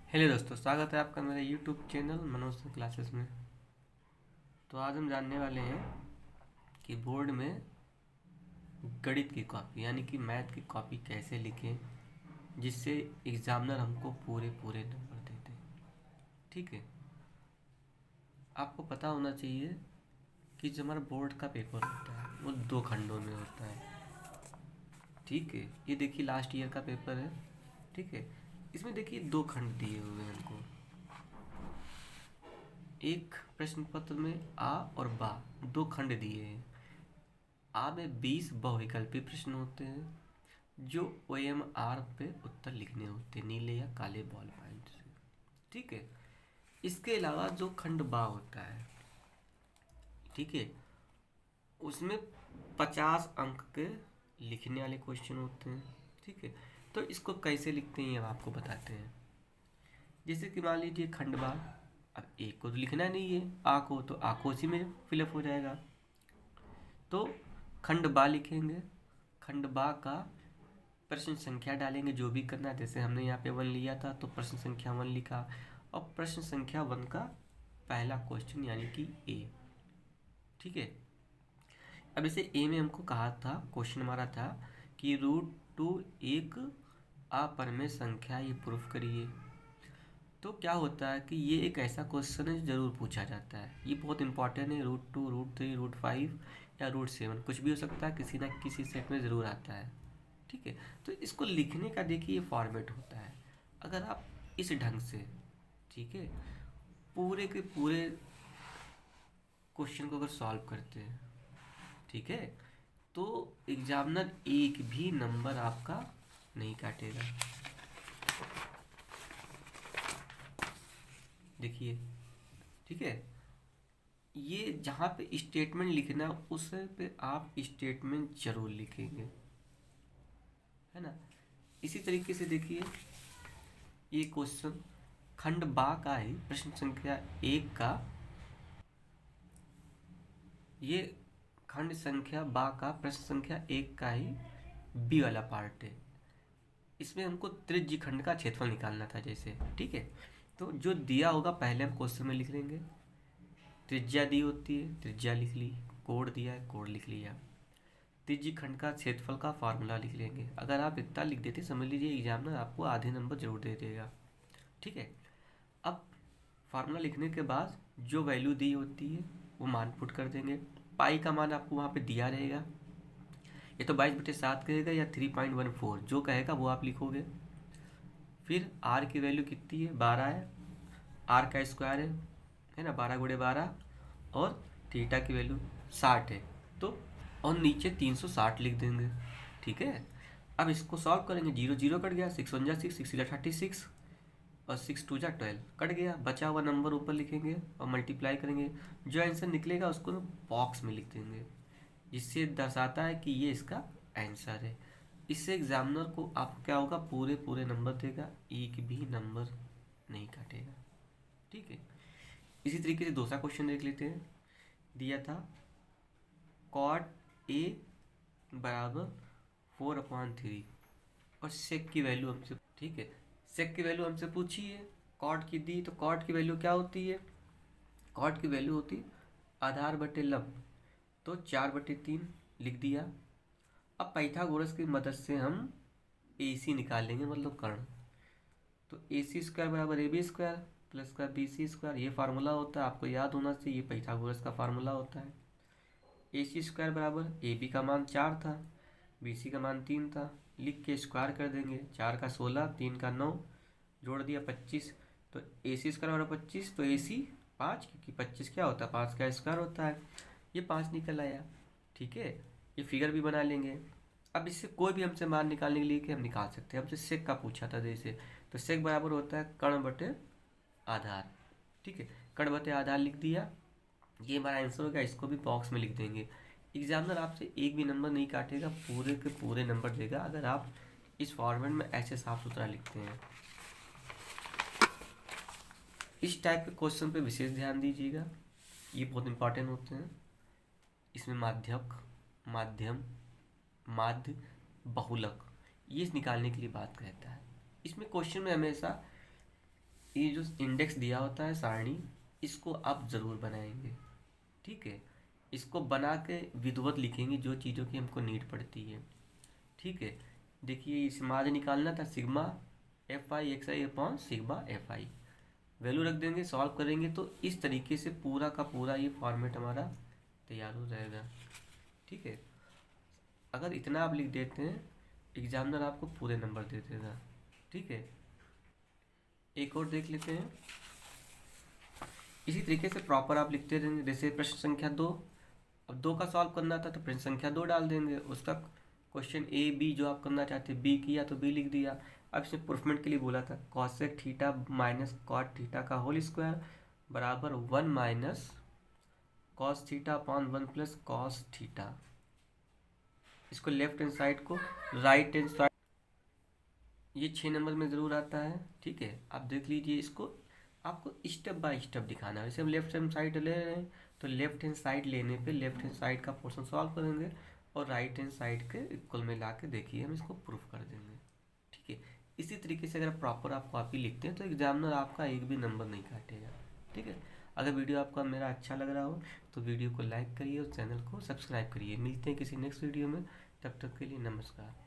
Hello दोस्तों, स्वागत है आपका मेरे यूट्यूब चैनल मनोज क्लासेस में। तो आज हम जानने वाले हैं कि बोर्ड में गणित की कॉपी यानी कि मैथ की कॉपी कैसे लिखें जिससे एग्जामिनर हमको पूरे पूरे नंबर दे दे। ठीक है, आपको पता होना चाहिए कि जो हमारा बोर्ड का पेपर होता है वो दो खंडों में होता है। ठीक है, ये देखिए लास्ट ईयर का पेपर है। ठीक है, इसमें देखिए दो खंड दिए हुए हैं हमको। एक प्रश्न पत्र में आ और बा दो खंड दिए हैं। आ में 20 बहुविकल्पी प्रश्न होते हैं जो OMR पे उत्तर लिखने होते हैं नीले या काले बॉल पॉइंट से। ठीक है, इसके अलावा जो खंड बा होता है, ठीक है, उसमें 50 अंक के लिखने वाले क्वेश्चन होते हैं। ठीक है, तो इसको कैसे लिखते हैं ये हम आपको बताते हैं। जैसे कि मान लीजिए खंड बा, अब एक को तो लिखना नहीं है, आ को, तो आ को उसी में फिलअप हो जाएगा। तो खंड बा लिखेंगे, खंड बा का प्रश्न संख्या डालेंगे जो भी करना है। जैसे हमने यहाँ पे 1 लिया था तो प्रश्न संख्या 1 लिखा और प्रश्न संख्या 1 का पहला क्वेश्चन यानी कि ए। ठीक है, अब इसे ए में हमको कहा था, क्वेश्चन हमारा था कि √2 एक अपरिमेय संख्या ये प्रूफ करिए। तो क्या होता है कि ये एक ऐसा क्वेश्चन है जो जरूर पूछा जाता है, ये बहुत इंपॉर्टेंट है। √2, √3, √5 या √7 कुछ भी हो सकता है, किसी ना किसी सेट में ज़रूर आता है। ठीक है, तो इसको लिखने का देखिए ये फॉर्मेट होता है। अगर आप इस ढंग से, ठीक है, पूरे के पूरे क्वेश्चन को अगर सॉल्व करते हैं, ठीक है, तो एग्जामिनर एक भी नंबर आपका नहीं काटेगा। देखिए, ठीक है, ये जहाँ पे स्टेटमेंट लिखना उस पे आप स्टेटमेंट जरूर लिखेंगे, है ना। इसी तरीके से देखिए ये क्वेश्चन खंड बा का ही प्रश्न संख्या 1 का, ये खंड संख्या बा का प्रश्न संख्या 1 का ही बी वाला पार्ट है। इसमें हमको त्रिज्य खंड का क्षेत्रफल निकालना था जैसे। ठीक है, तो जो दिया होगा पहले हम क्वेश्चन में लिख लेंगे। त्रिज्या दी होती है, त्रिज्या लिख ली, कोण दिया है, कोण लिख लिया। त्रिज्य खंड का क्षेत्रफल का फार्मूला लिख लेंगे। अगर आप इतना लिख देते समझ लीजिए एग्जामिनर आपको आधे नंबर जरूर दे देगा। ठीक है, अब फार्मूला लिखने के बाद जो वैल्यू दी होती है वो मान पुट कर देंगे। पाई का मान आपको वहाँ पे दिया रहेगा, ये तो 22/7 कहेगा या 3.14, जो कहेगा वो आप लिखोगे। फिर आर की वैल्यू कितनी है, 12 है, आर का स्क्वायर है ना, 12 × 12, और थीटा की वैल्यू 60 है, तो और नीचे 360 लिख देंगे। ठीक है, अब इसको सॉल्व करेंगे। 0 0 कट गया, 6 1 जा 6, 6 जा 36 और 6 2 जा 12 कट गया। बचा हुआ नंबर ऊपर लिखेंगे और मल्टीप्लाई करेंगे। जो आंसर निकलेगा उसको बॉक्स में लिख देंगे, जिससे दर्शाता है कि ये इसका आंसर है। इससे एग्जामिनर को आपको क्या होगा, पूरे पूरे नंबर देगा, एक भी नंबर नहीं काटेगा। ठीक है, इसी तरीके से दूसरा क्वेश्चन देख लेते हैं। दिया था कॉट ए बराबर 4/3 और सेक की वैल्यू हमसे, ठीक है, सेक की वैल्यू हमसे पूछी है, कॉट की दी, तो कॉट की वैल्यू क्या होती है, कॉट की वैल्यू होती है आधार बटे लंब, तो 4/3 लिख दिया। अब पाइथागोरस की मदद से हम AC निकालेंगे, मतलब कर्ण। तो AC² बराबर AB² प्लस का BC², ये फार्मूला होता है, आपको याद होना चाहिए, पाइथागोरस का फार्मूला होता है। AC² बराबर AB का मान 4 था, BC का मान 3 था, लिख के स्क्वायर कर देंगे। 4 का 16, 3 का 9, जोड़ दिया 25, तो AC² बराबर 25, तो AC 5, क्योंकि 25 क्या होता है, 5 का स्क्वायर होता है, ये 5 निकल आया। ठीक है, ये फिगर भी बना लेंगे। अब इससे कोई भी हमसे मान निकालने के लिए कि हम निकाल सकते हैं। हमसे सेक का पूछा था जैसे, तो सेक बराबर होता है कर्ण बटे आधार। ठीक है, कर्ण बटे आधार लिख दिया, ये हमारा आंसर होगा। इसको भी बॉक्स में लिख देंगे। एग्जामिनर आपसे एक भी नंबर नहीं काटेगा, पूरे के पूरे नंबर देगा अगर आप इस फॉर्मेट में ऐसे साफ सुथरा लिखते हैं। इस टाइप के क्वेश्चन पे विशेष ध्यान दीजिएगा, ये बहुत इंपॉर्टेंट होते हैं। इसमें माध्यक, माध्यम, माध्य, बहुलक, ये निकालने के लिए बात कहता है। इसमें क्वेश्चन में हमेशा ये जो इंडेक्स दिया होता है सारणी, इसको आप ज़रूर बनाएंगे, ठीक है। इसको बना के विधिवत लिखेंगे जो चीज़ों की हमको नीड पड़ती है, ठीक है। देखिए इसमें आज निकालना था sigma F I x I upon sigma F I, value रख देंगे, सॉल्व करेंगे तो इस तरीके से पूरा का पूरा ये फॉर्मेट हमारा तैयार हो जाएगा, ठीक है। अगर इतना आप लिख देते हैं, एग्जामिनर आपको पूरे नंबर दे देगा, ठीक है। एक और देख लेते हैं। इसी तरीके से प्रॉपर आप लिखते रहेंगे। जैसे प्रश्न संख्या 2, अब 2 का सॉल्व करना था तो प्रश्न संख्या 2 डाल देंगे, उसका क्वेश्चन ए बी जो आप करना चाहते बी किया तो बी लिख दिया। अब इसमें प्रूफमेंट के लिए बोला था cosec theta minus cot theta का होल स्क्वायर बराबर 1 minus cos theta upon 1 plus cos theta. इसको लेफ्ट हैंड साइड को राइट हैंड साइड, ये 6 नंबर में ज़रूर आता है, ठीक है। आप देख लीजिए इसको, आपको स्टेप बाय स्टेप दिखाना है। जैसे हम लेफ्ट हैंड साइड ले रहे हैं तो लेफ्ट हैंड साइड लेने पे लेफ्ट हैंड साइड का पोर्शन सॉल्व करेंगे और राइट हैंड साइड के इक्वल में ला के देखिए हम इसको प्रूफ कर देंगे, ठीक है। इसी तरीके से अगर प्रॉपर आप कॉपी लिखते हैं तो एग्जामिनर आपका एक भी नंबर नहीं काटेगा, ठीक है। अगर वीडियो आपका मेरा अच्छा लग रहा हो तो वीडियो को लाइक करिए और चैनल को सब्सक्राइब करिए। मिलते हैं किसी नेक्स्ट वीडियो में, तब तक के लिए नमस्कार।